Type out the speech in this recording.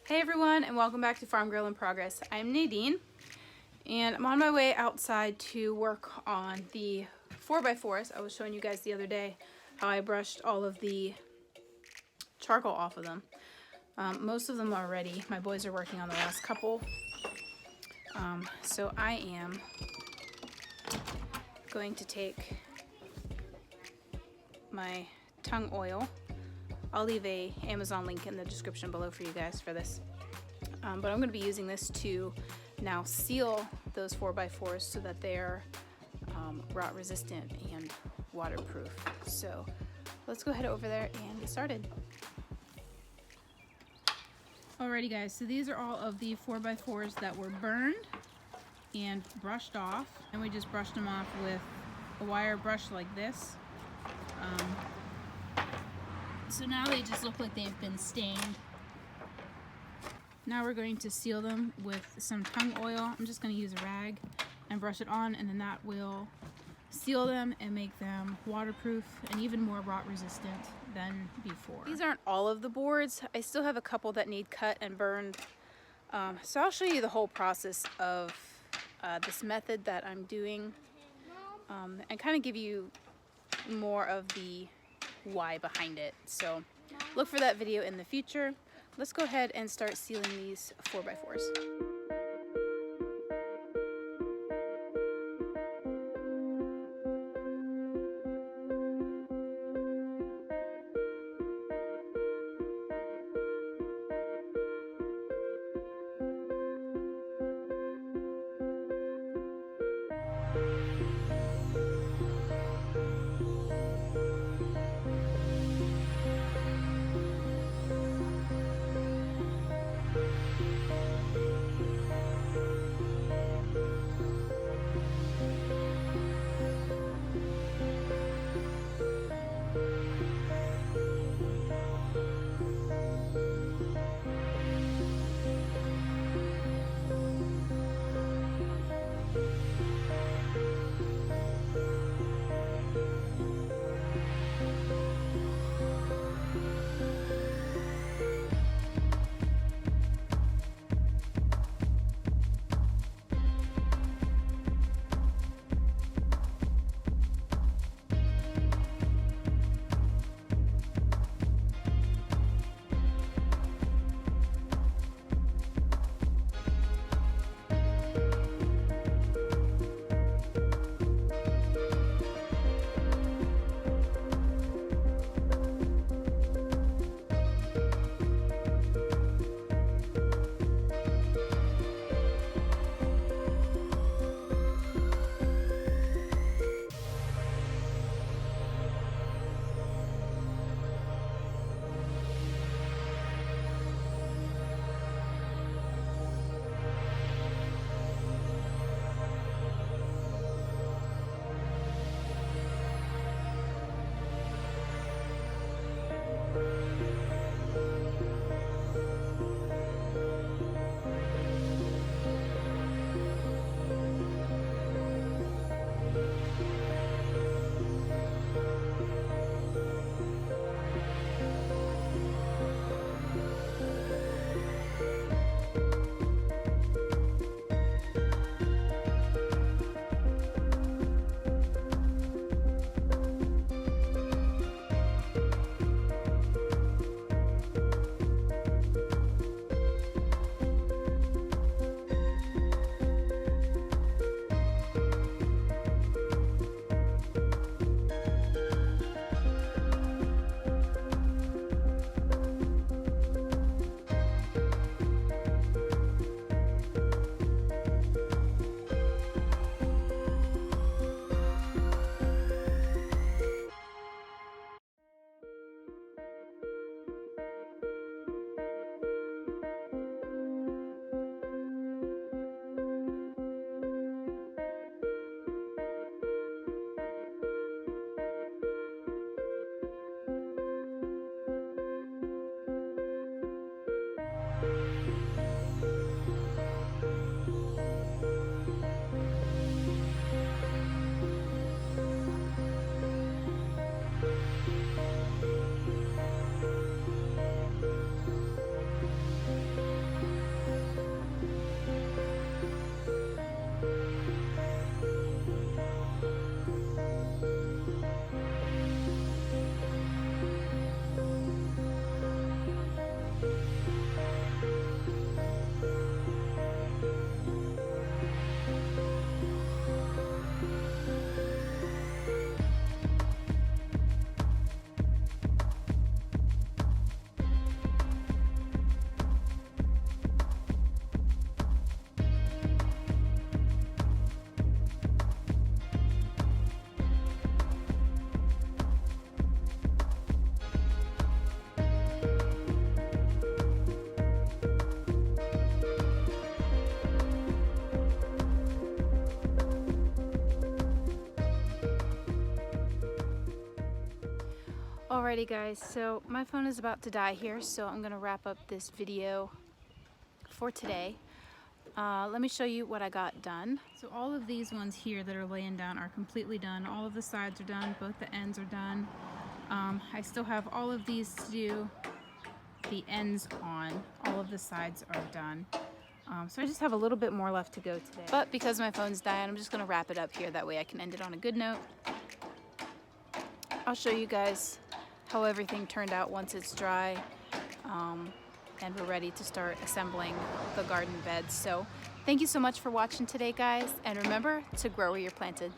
Hey everyone, and welcome back to Farm Girl in Progress. I'm Nadine, and I'm on my way outside to work on the 4x4s. I was showing you guys the other day how I brushed all of the charcoal off of them. Most of them are ready. My boys are working on the last couple. So I am going to take my tung oil. I'll leave a Amazon link in the description below for you guys for this. But I'm going to be using this to now seal those 4x4s so that they're rot resistant and waterproof. So let's go head over there and get started. Alrighty guys, so these are all of the 4x4s that were burned and brushed off, and we just brushed them off with a wire brush like this. So now they just look like they've been stained. Now we're going to seal them with some tung oil. I'm just going to use a rag and brush it on, and then that will seal them and make them waterproof and even more rot resistant than before. These aren't all of the boards. I still have a couple that need cut and burned. So I'll show you the whole process of this method that I'm doing and kind of give you more of the why behind it. So look for that video in the future. Let's go ahead and start sealing these 4x4s. Alrighty guys, so my phone is about to die here, so I'm gonna wrap up this video for today. Let me show you what I got done. So all of these ones here that are laying down are completely done. All of the sides are done, both the ends are done. I still have all of these to do, the ends on. All of the sides are done. So I just have a little bit more left to go today. But because my phone's dying, I'm just gonna wrap it up here. That way I can end it on a good note. I'll show you guys how everything turned out once it's dry. And we're ready to start assembling the garden beds. So thank you so much for watching today, guys. And remember to grow where you're planted.